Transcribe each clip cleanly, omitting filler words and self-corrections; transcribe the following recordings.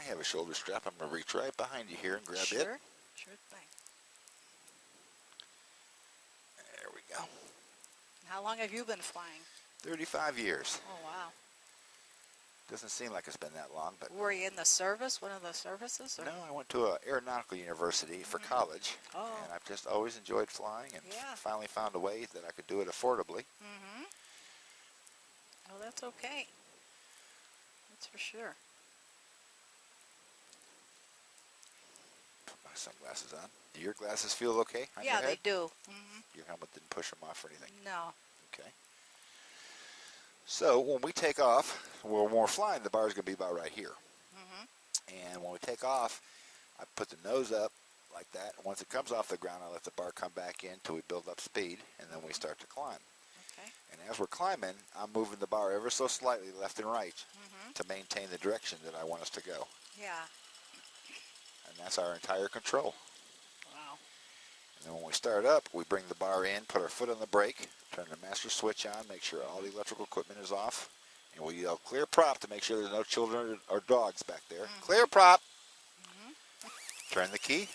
I have a shoulder strap. I'm going to reach right behind you here and grab it. Sure thing. There we go. How long have you been flying? 35 years. Oh, wow. Doesn't seem like it's been that long, but... Were you in the service, one of the services? Or? No, I went to an aeronautical university for college. Oh. And I've just always enjoyed flying and Yeah. finally found a way that I could do it affordably. Mm-hmm. Oh, that's okay. That's for sure. Put my sunglasses on. Do your glasses feel okay on your Yeah, head? they do. Mm-hmm. Your helmet didn't push them off or anything? No. Okay. So when we take off, when we're flying, the bar is going to be about right here. Mm-hmm. And when we take off, I put the nose up like that. And once it comes off the ground, I let the bar come back in until we build up speed, and then we start to climb. Okay. And as we're climbing, I'm moving the bar ever so slightly left and right Mm-hmm. to maintain the direction that I want us to go. Yeah. And that's our entire control. Wow. And then when we start up, we bring the bar in, put our foot on the brake, turn the master switch on, make sure all the electrical equipment is off, and we yell clear prop to make sure there's no children or dogs back there. Mm-hmm. Clear prop. Mm-hmm. Turn the key.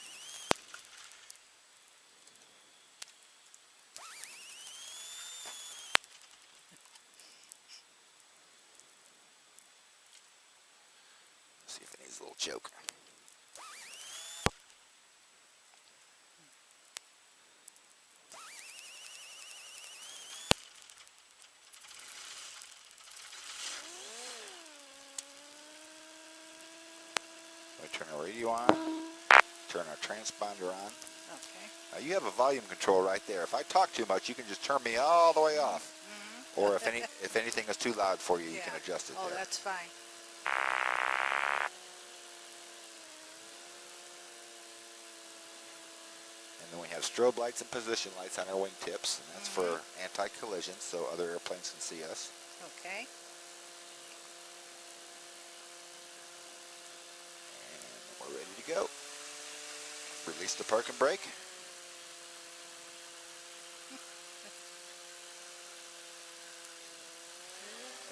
See if it needs a little choke. We turn our radio on, turn our transponder on. Okay. Now you have a volume control right there. If I talk too much, you can just turn me all the way off. Mm-hmm. Or if anything is too loud for you, you can adjust it Oh, there. that's fine. And then we have strobe lights and position lights on our wingtips, and that's for anti-collision, so other airplanes can see us. Okay. And we're ready to go. Release the park and brake.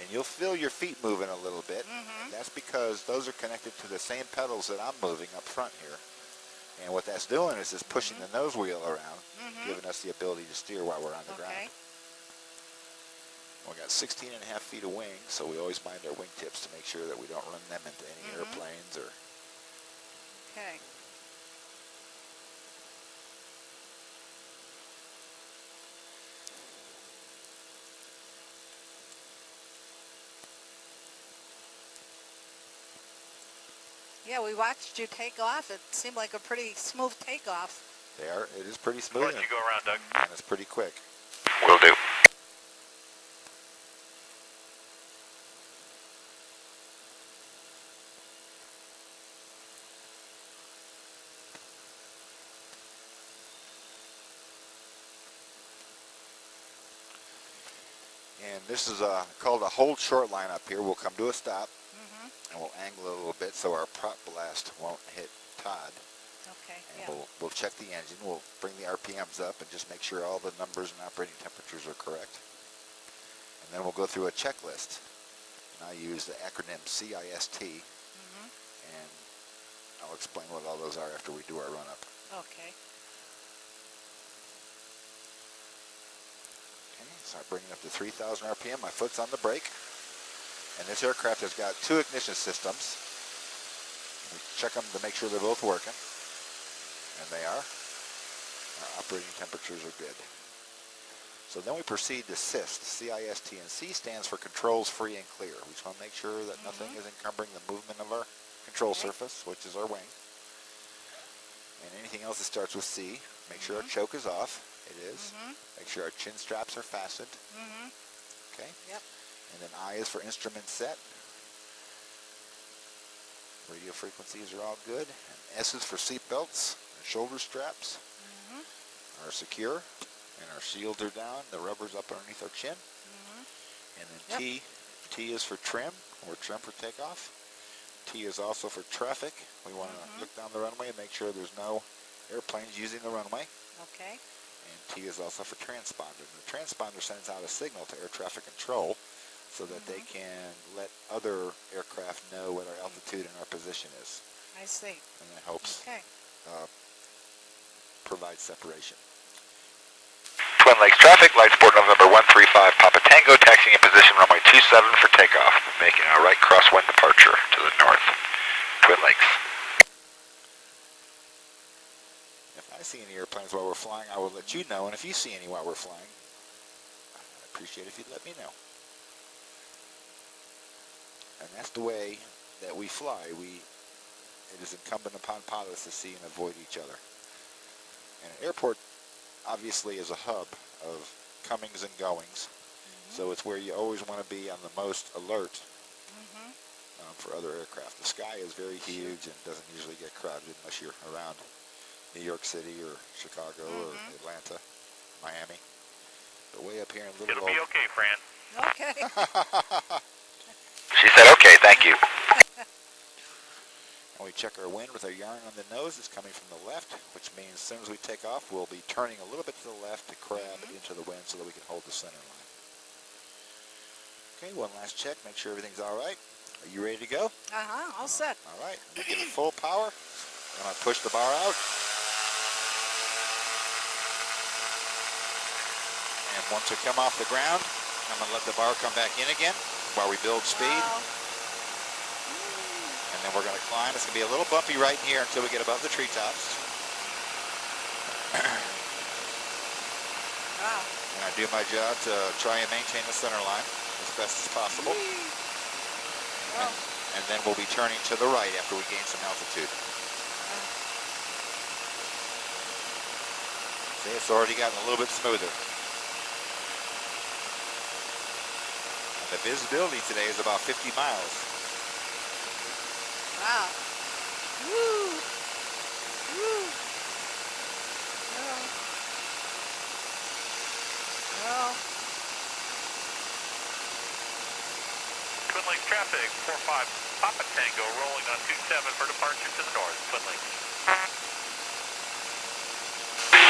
And you'll feel your feet moving a little bit. And that's because those are connected to the same pedals that I'm moving up front here. And what that's doing is just pushing the nose wheel around, giving us the ability to steer while we're on the ground. We got 16 and a half feet of wing, so we always mind our wingtips to make sure that we don't run them into any airplanes or... Okay. Yeah, we watched you take off. It seemed like a pretty smooth takeoff. It is pretty smooth. I'll let you go around, Doug. And it's pretty quick. Will do. And this is called a hold short line up here. We'll come to a stop, and we'll angle it a little bit so our prop blast won't hit Todd. Okay, And we'll check the engine. We'll bring the RPMs up and just make sure all the numbers and operating temperatures are correct. And then we'll go through a checklist. And I use the acronym CIST, and I'll explain what all those are after we do our run-up. Okay. Okay, so I bring it up to 3,000 RPM. My foot's on the brake. And this aircraft has got 2 ignition systems. We check them to make sure they're both working. And they are. Our operating temperatures are good. So then we proceed to CIST, C-I-S-T, and C stands for controls free and clear. We just want to make sure that nothing is encumbering the movement of our control surface, which is our wing. And anything else that starts with C, make sure our choke is off. It is. Make sure our chin straps are fastened. Okay? Yep. And then I is for instrument set. Radio frequencies are all good. And S is for seat belts. Our shoulder straps are secure. And our shields are down. The rubber's up underneath our chin. And then T is for trim, or trim for takeoff. T is also for traffic. We want to look down the runway and make sure there's no airplanes using the runway. Okay. And T is also for transponder. And the transponder sends out a signal to air traffic control so that they can let other aircraft know what our altitude and our position is. I see. And that helps Okay. provide separation. Twin Lakes traffic, lights board November 135 Papa Tango, taxiing in position runway 27 for takeoff, making a right crosswind departure to the north. Twin Lakes. If I see any airplanes while we're flying, I will let you know, and if you see any while we're flying, I'd appreciate if you'd let me know. And that's the way that we fly. It is incumbent upon pilots to see and avoid each other. And an airport obviously is a hub of comings and goings, so it's where you always want to be on the most alert for other aircraft. The sky is very huge and doesn't usually get crowded unless you're around New York City or Chicago or Atlanta, Miami. But way up here in little It'll be okay, Fran. Okay. She said okay, thank you. And we check our wind with our yarn on the nose. It's coming from the left, which means as soon as we take off, we'll be turning a little bit to the left to crab into the wind so that we can hold the center line. Okay, one last check, make sure everything's all right. Are you ready to go? All set. All right, I'm gonna give it full power. I'm gonna push the bar out. And once we come off the ground, I'm gonna let the bar come back in again while we build speed. Wow. And then we're going to climb. It's going to be a little bumpy right here until we get above the treetops. Wow. And I do my job to try and maintain the center line as best as possible. Wow. And then we'll be turning to the right after we gain some altitude. See, it's already gotten a little bit smoother. And the visibility today is about 50 miles. Wow. Woo. Woo. Oh. Oh. Twin Lakes traffic, 45 Papa Tango, rolling on 27 for departure to the north. Twin Lakes.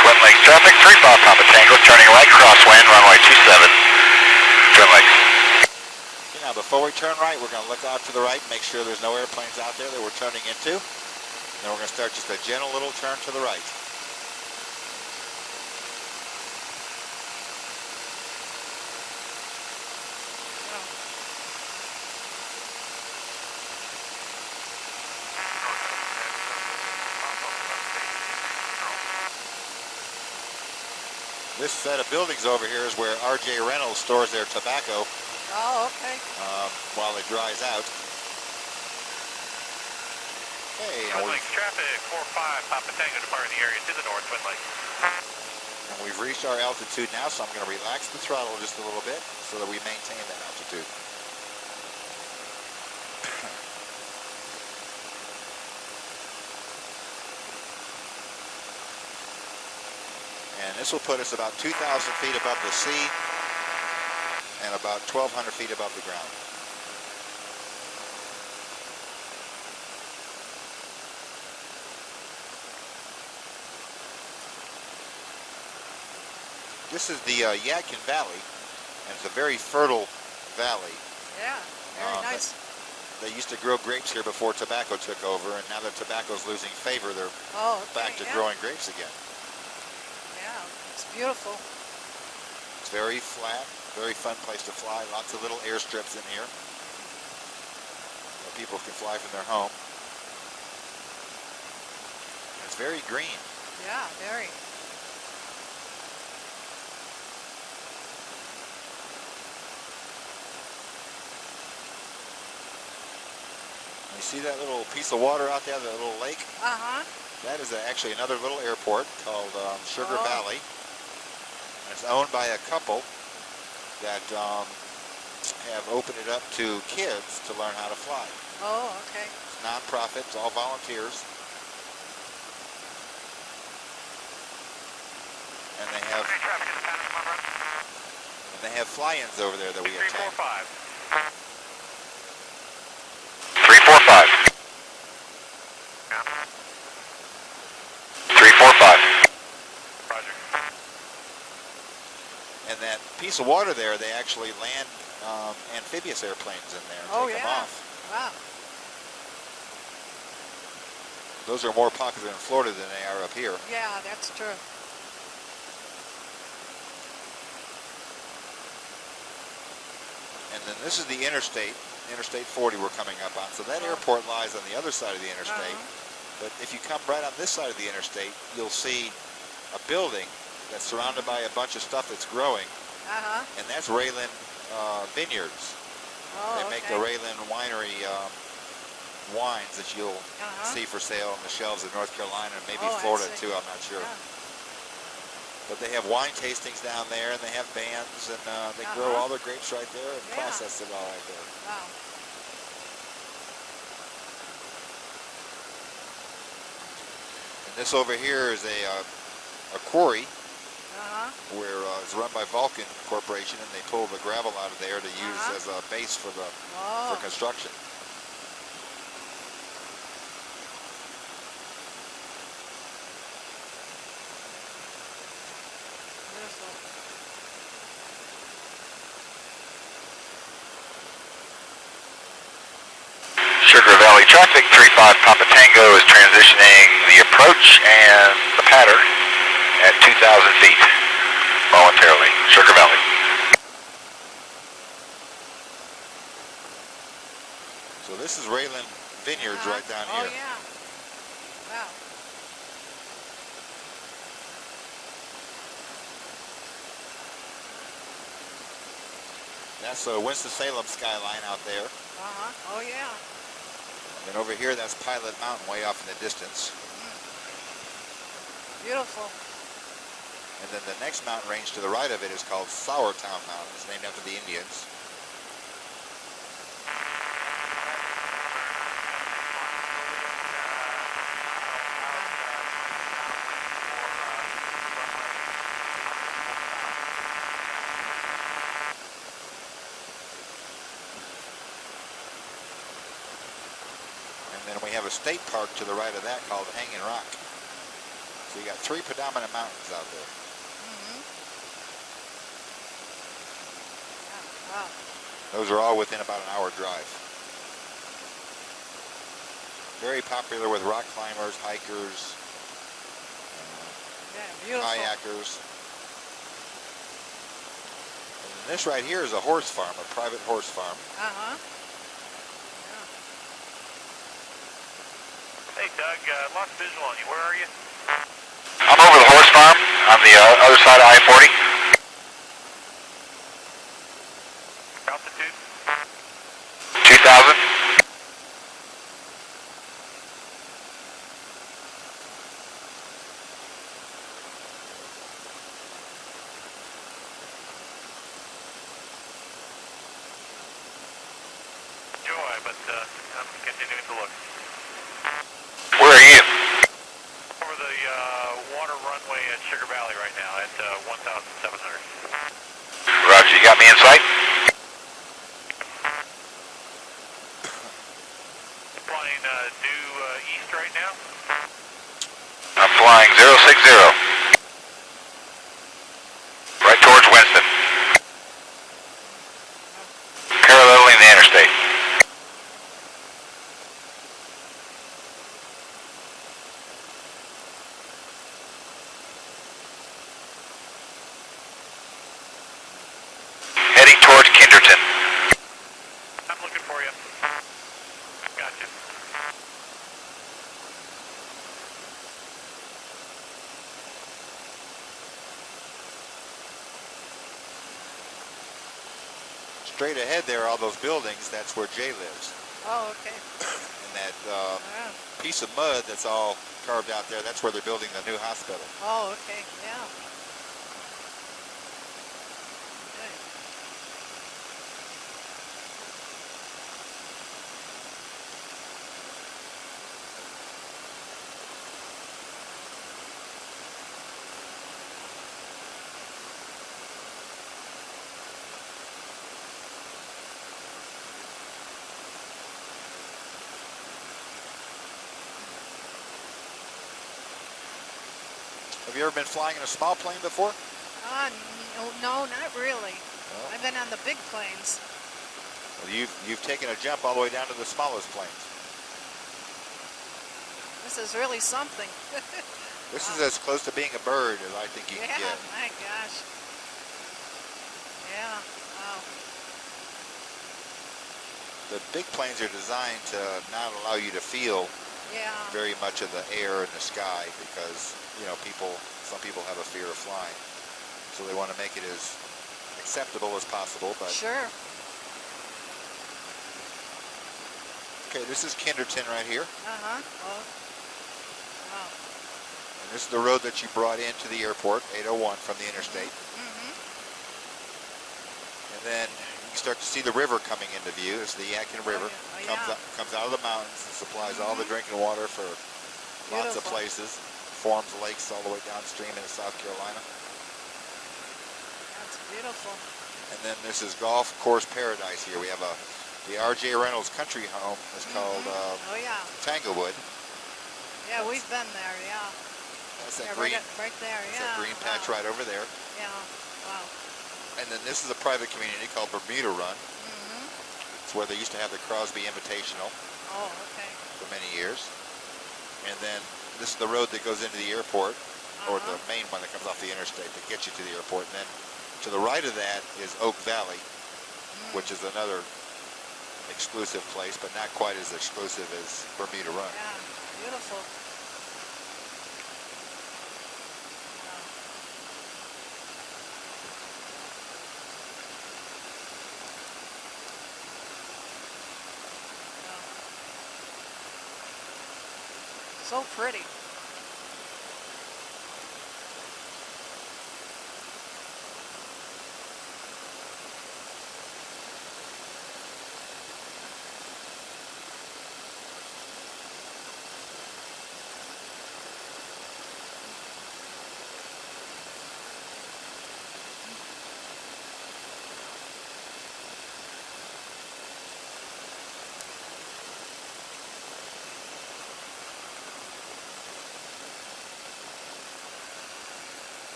Twin Lakes traffic, 35 Papa Tango, turning right crosswind, runway 27. Twin Lakes. Now, before we turn right, we're going to look out to the right and make sure there's no airplanes out there that we're turning into. Then we're going to start just a gentle little turn to the right. This set of buildings over here is where RJ Reynolds stores their tobacco. Oh, okay. While it dries out. Okay, Twin Lakes traffic, 45 Papa Tango, departing the area to the north, Twin Lakes. and we've reached our altitude now, so I'm going to relax the throttle just a little bit so that we maintain that altitude. And this will put us about 2,000 feet above the sea and about 1,200 feet above the ground. This is the Yadkin Valley, and it's a very fertile valley. Yeah, very nice. They used to grow grapes here before tobacco took over, and now that tobacco's losing favor, they're back to growing grapes again. Yeah, it's beautiful. It's very flat, very fun place to fly. Lots of little airstrips in here where people can fly from their home. And it's very green. Yeah, very. You see that little piece of water out there, that little lake? Uh-huh. That is actually another little airport called Sugar Valley. And it's owned by a couple that have opened it up to kids to learn how to fly. Oh, okay. It's non-profit, it's all volunteers. And they have fly-ins over there that we attend. 345. 345. 345. Roger. And that piece of water there, they actually land amphibious airplanes in there and Oh, take them yeah. off. Wow. Those are more popular in Florida than they are up here. Yeah, that's true. And then this is the Interstate 40 we're coming up on. So that airport lies on the other side of the interstate. But if you come right on this side of the interstate, you'll see a building that's surrounded by a bunch of stuff that's growing. And that's Raylan Vineyards. Oh, they make the Raylan winery wines that you'll see for sale on the shelves in North Carolina and maybe Florida too, I'm not sure. But they have wine tastings down there, and they have bands, and they grow all their grapes right there and process it all right there. Wow. And this over here is a quarry where it's run by Vulcan Corporation, and they pull the gravel out of there to use as a base for the for construction. Sugar Valley traffic, 35 Papa Tango is transitioning the approach and the pattern at 2,000 feet momentarily. Sugar Valley. So this is Raylan Vineyards right down here. Oh, yeah. Wow. That's Winston-Salem skyline out there. Oh, yeah. And over here, that's Pilot Mountain way off in the distance. Beautiful. And then the next mountain range to the right of it is called Sourtown Mountain. It's named after the Indians. And then we have a state park to the right of that called Hanging Rock. So you got three predominant mountains out there. Wow. Those are all within about an hour drive. Very popular with rock climbers, hikers, kayakers. And this right here is a horse farm, a private horse farm. Hey Doug, lost visual on you. Where are you? I'm over the horse farm on the other side of I-40. Altitude? 2,000. Joy, but I'm continuing to look. Where are you? Over the water runway at Sugar Valley right now at 1,700. Roger, you got me in sight? Flying due east right now. I'm flying 060. Right towards Winston. Paralleling the interstate. Heading towards Kinderton. I'm looking for you. Gotcha. Straight ahead there are all those buildings. That's where Jay lives. Oh, okay. And that piece of mud that's all carved out there, that's where they're building the new hospital. Oh, okay. Yeah. Have you ever been flying in a small plane before? No, not really. Well, I've been on the big planes. well, you've taken a jump all the way down to the smallest planes. This is really something. This is as close to being a bird as I think you Yeah, can get. my gosh. Yeah, wow. The big planes are designed to not allow you to feel Yeah. very much of the air in the sky because, you know, some people have a fear of flying. So they want to make it as acceptable as possible. But Sure. okay, this is Kinderton right here. Uh-huh. Oh. Wow. And this is the road that you brought into the airport, 801 from the interstate. Mm-hmm. And then you start to see the river coming into view. It's the Yadkin River. Oh, yeah. Comes out of the mountains and supplies all the drinking water for lots of Beautiful. places. Forms lakes all the way downstream into South Carolina. That's beautiful. And then this is golf course paradise here. We have the R.J. Reynolds country home is called Oh, yeah. Tanglewood. Yeah, we've been there, yeah. That's that Yeah, green, right there, that's yeah. that green patch Wow. right over there. Yeah, wow. And then this is a private community called Bermuda Run. Mm-hmm. It's where they used to have the Crosby Invitational Oh, okay. for many years. And then this is the road that goes into the airport, or the main one that comes off the interstate that gets you to the airport. And then to the right of that is Oak Valley, which is another exclusive place, but not quite as exclusive as Bermuda Run. Yeah, beautiful. So pretty.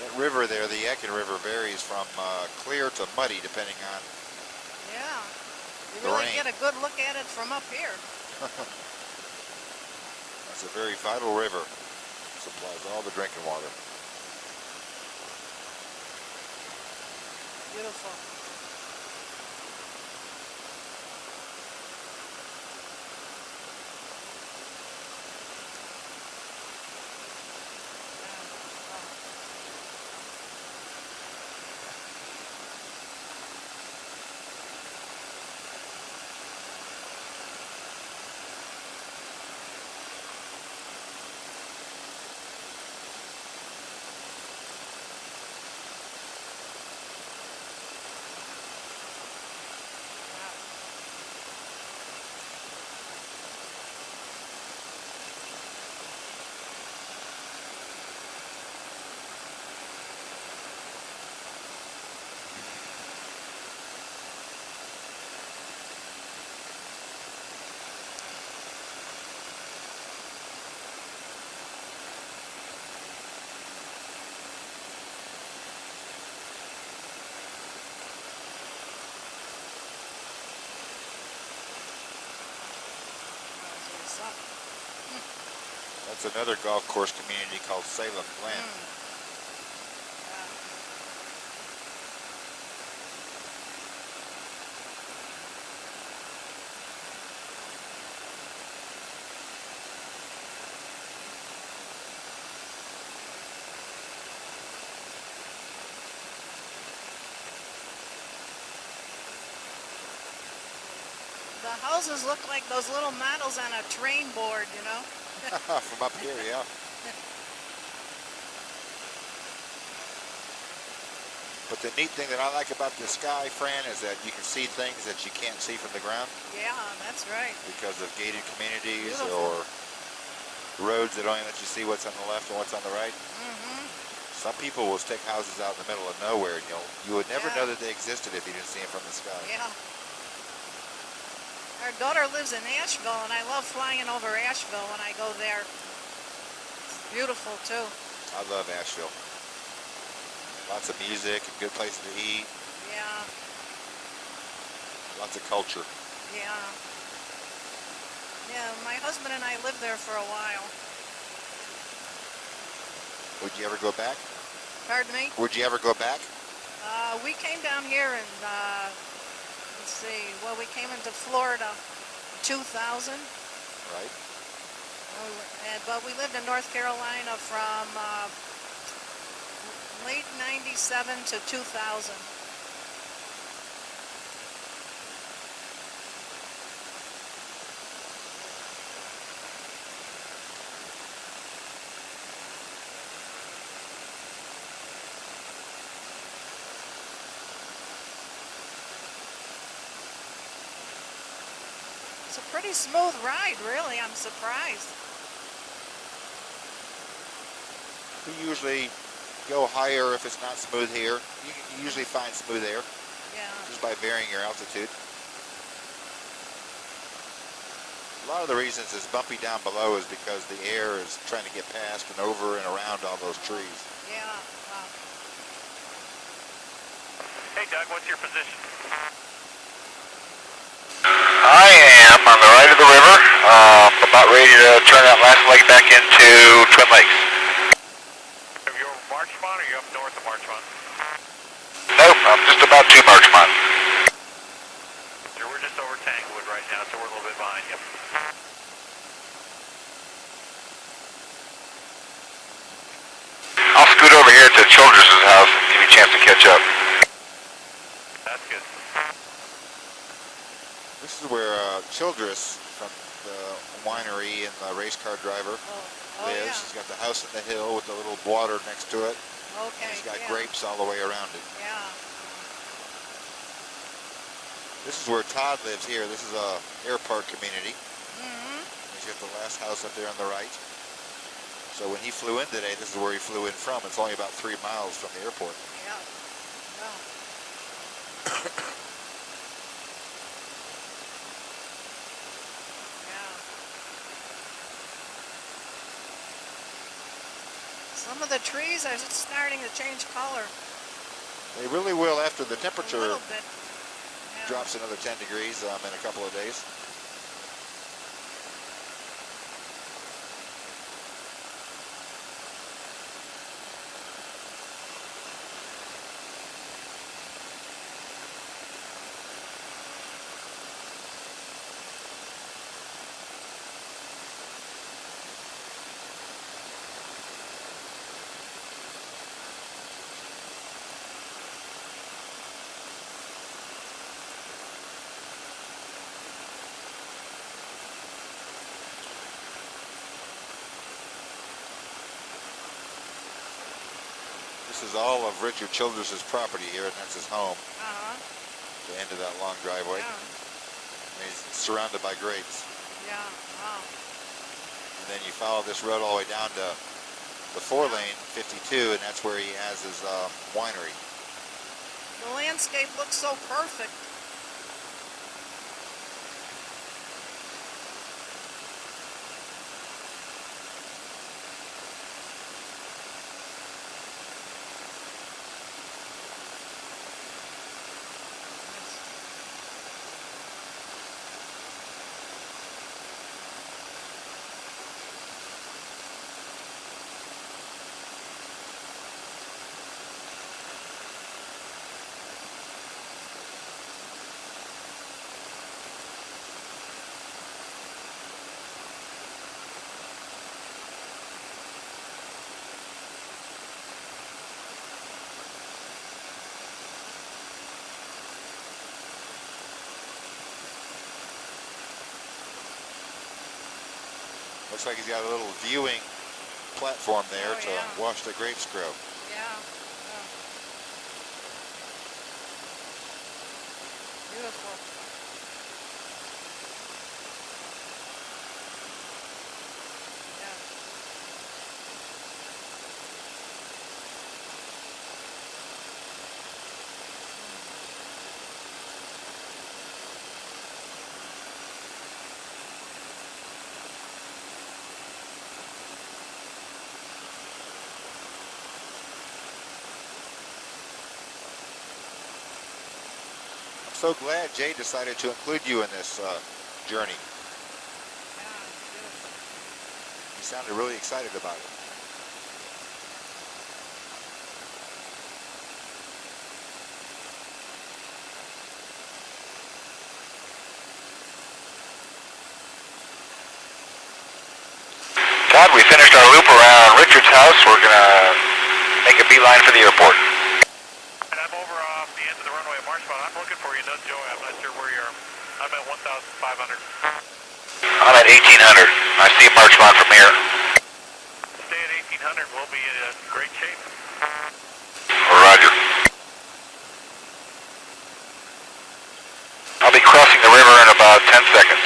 That river there, the Yadkin River, varies from clear to muddy depending on Yeah. You the really rain. get a good look at it from up here. That's a very vital river. Supplies all the drinking water. Beautiful. That's another golf course community called Salem Glen. The houses look like those little models on a train board, you know? From up here, yeah. But the neat thing that I like about the sky, Fran, is that you can see things that you can't see from the ground Yeah, that's right. because of gated communities Beautiful. or roads that only let you see what's on the left and what's on the right. Some people will stick houses out in the middle of nowhere, and you would never know that they existed if you didn't see them from the sky. Yeah. Our daughter lives in Asheville, and I love flying over Asheville when I go there. It's beautiful, too. I love Asheville. Lots of music and good places to eat. Yeah. Lots of culture. Yeah. Yeah, my husband and I lived there for a while. Would you ever go back? Pardon me? Would you ever go back? We came down here and, let's see, well, we came into Florida 2000. Right. But we lived in North Carolina from late 97 to 2000. It's a pretty smooth ride, really. I'm surprised. We usually go higher if it's not smooth here. You usually find smooth air Yeah. just by varying your altitude. A lot of the reasons it's bumpy down below is because the air is trying to get past and over and around all those trees. Yeah. Hey, Doug, what's your position? I am on the right of the river, about ready to turn that last leg back into Twin Lakes. Are you over Marchmont or are you up north of Marchmont? Nope, I'm just about to Marchmont. So we're just over Tanglewood right now, so we're a little bit behind you. I'll scoot over here to Childress' house and give you a chance to catch up. That's good. This is where Childress from the winery and the race car driver Oh, lives. yeah. He's got the house in the hill with the little water next to it. Okay. He's got yeah. grapes all the way around it. Yeah. This is where Todd lives here. This is a airport community. Mm-hmm. He's got the last house up there on the right. So when he flew in today, this is where he flew in from. It's only about 3 miles from the airport. Yeah. Yeah. Yeah. Some of the trees are just starting to change color They really will after the a temperature little bit. Yeah. drops another 10 degrees in a couple of days. This is all of Richard Childress' property here, and that's his home, Uh-huh. the end of that long driveway. Yeah. And he's surrounded by grapes. Yeah. Wow. And then you follow this road all the way down to the 4-lane 52, and that's where he has his winery. The landscape looks so perfect. Looks like he's got a little viewing platform there Oh, to yeah. watch the grapes grow. Yeah. Yeah. Beautiful. Yeah. so glad Jay decided to include you in this journey. You sounded really excited about it. Todd, we finished our loop around Richard's house. We're going to make a beeline for the airport. And I'm over off the end of the runway at Marshmont. I'm looking for you. No, Joey, I'm not sure where you are. I'm at 1,500. I'm at 1,800. I see Marchmont from here. Stay at 1,800. We'll be in great shape. Roger. I'll be crossing the river in about 10 seconds.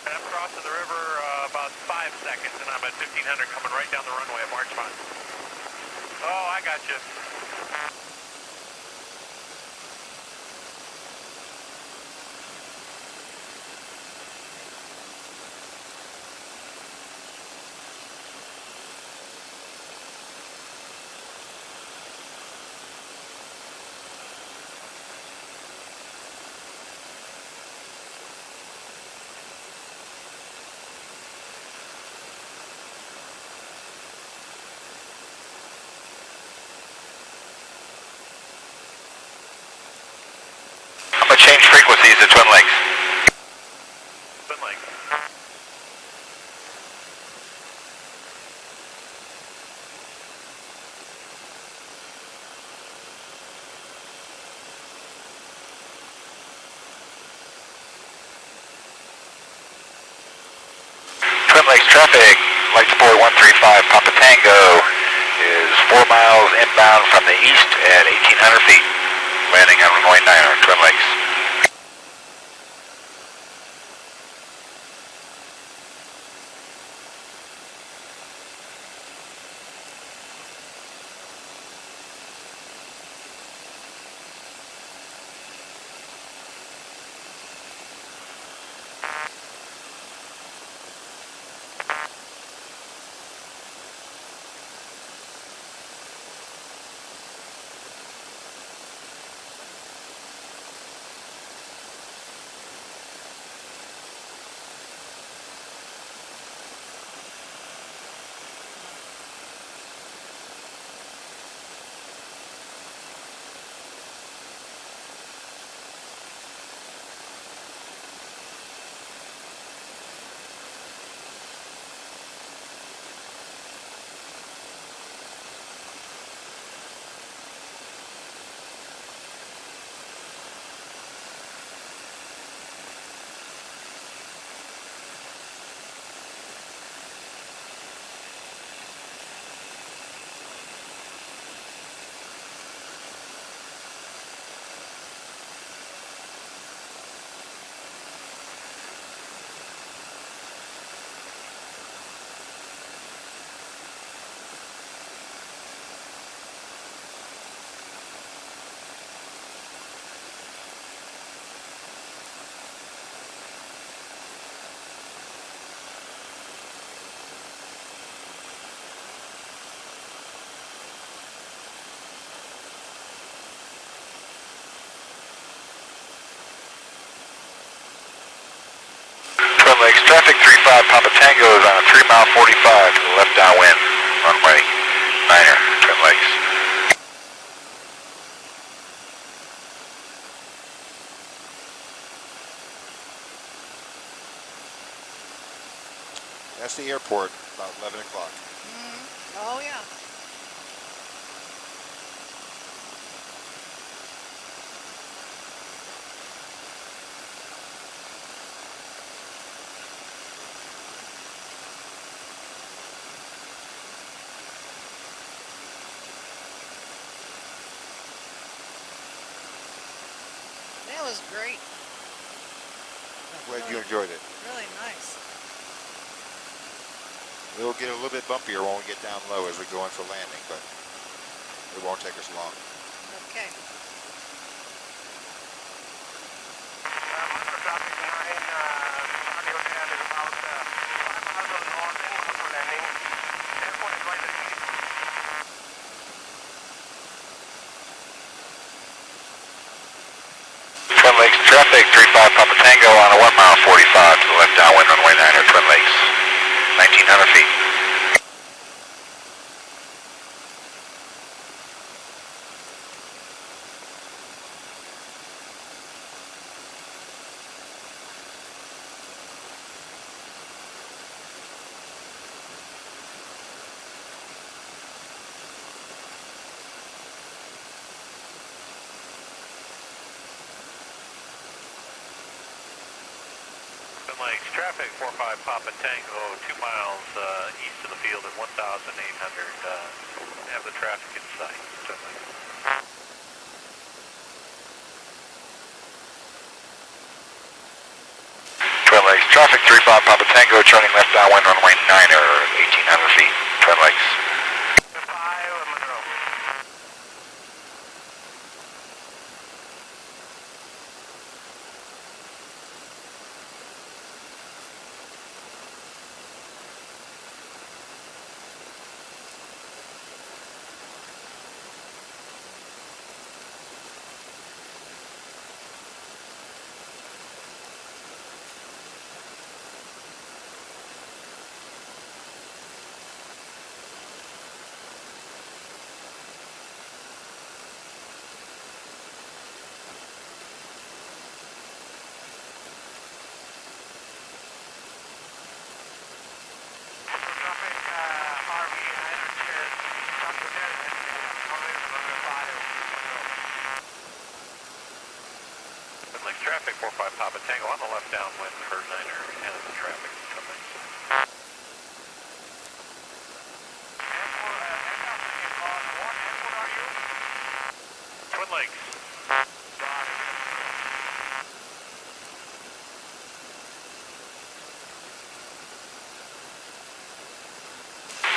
I'm crossing the river about 5 seconds, and I'm at 1,500 coming right down the runway at Marchmont. Oh, I got you. Change frequencies to Twin Lakes. Twin Lakes. Twin Lakes traffic, light support 135 Papa Tango is 4 miles inbound from the east at 1,800 feet. Landing on runway 9 Twin Lakes. Lakes traffic 35 Papa Tango is on a 3-mile 45 to the left downwind, runway 9er, Twin Lakes. That's the airport, about 11 o'clock. Oh, yeah. That was great. I'm glad you enjoyed it. Really nice. It'll get a little bit bumpier when we get down low as we go in for landing, but it won't take us long. Okay. traffic, 35 Papa Tango on a 1 mile 45 to the left downwind runway 9er, Twin Lakes, 1900 feet. Lakes traffic, 45 Papa Tango, 2 miles east of the field at 1,800. Have the traffic in sight. Twin Lakes traffic, 35 Papa Tango, turning left downwind runway 9er, 1,800 feet. Twin Lakes. Traffic 45 Papa Tango on the left downwind for 9er and the traffic coming. Twin Lakes.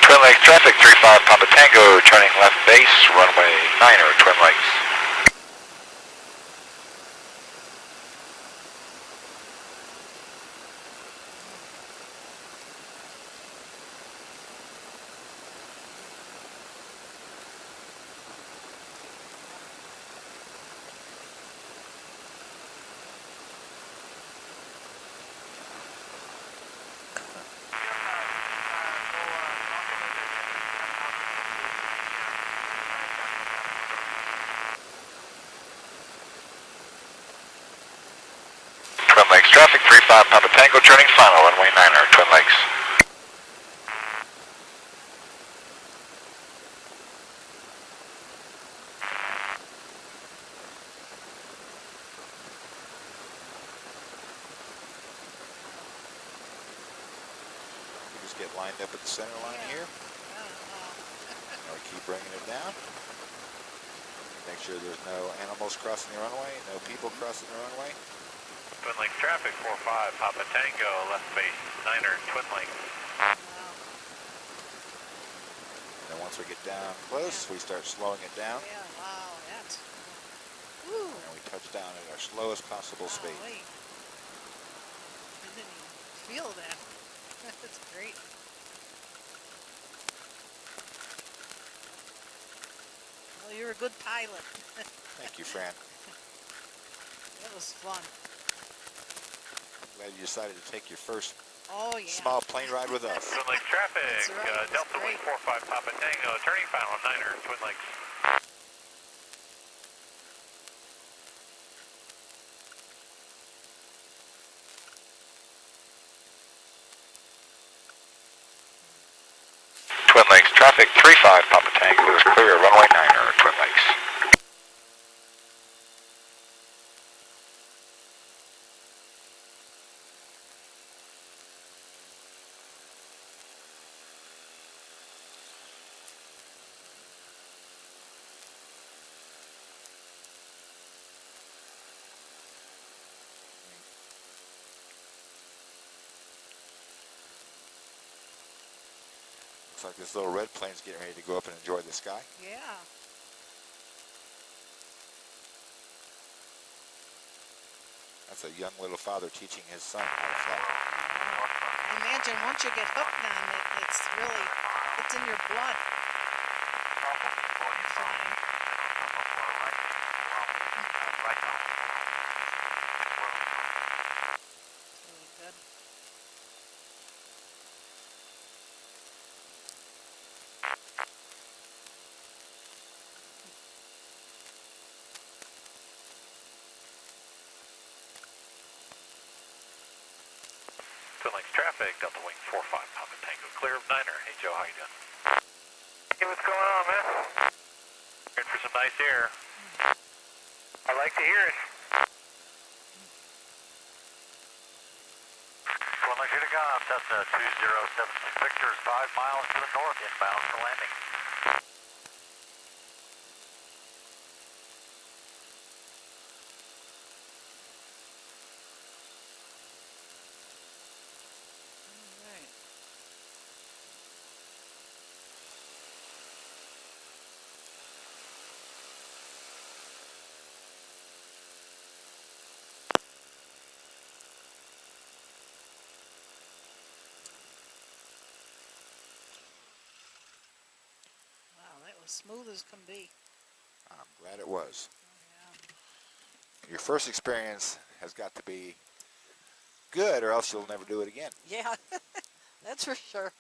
Twin Lakes traffic, 35 Papa Tango, turning left base, runway 9er, Twin Lakes. Twin Lakes traffic, 35 Papa Tango, turning final, runway 9er, Twin Lakes. You just get lined up at the center line here. Or keep bringing it down. Make sure there's no animals crossing the runway, no people crossing the runway. Twin Lakes traffic, 45 Papa Tango, left base 9er, Twin Lakes. And then once we get down close, we start slowing it down. Yeah, wow, that's... And we touch down at our slowest possible speed. I didn't even feel that. That's great. Well, you're a good pilot. Thank you, Fran. That was fun. Glad you decided to take your first small plane ride with us. Twin Lakes traffic, Right. Delta Wing 45 Papa Tango, turning final 9er, Twin Lakes. Twin Lakes traffic, 35 Papa Tango is clear, runway 9er, Twin Lakes. Looks like this little red plane's getting ready to go up and enjoy the sky. Yeah. That's a young little father teaching his son how to fly. Imagine once you get hooked on it, it's really, it's in your blood. traffic, Delta Wing 45 Papa Tango, clear of Niner. Hey Joe, how you doing? Hey, what's going on, man? Good for some nice air. I like to hear it. Well, I should have gone up Cessna 2076 Victor is 5 miles to the north, inbound for landing. Right. Wow, that was smooth as can be. I'm glad it was. Oh, Your first experience has got to be good, or else you'll never do it again. yeah. Yeah, that's for sure.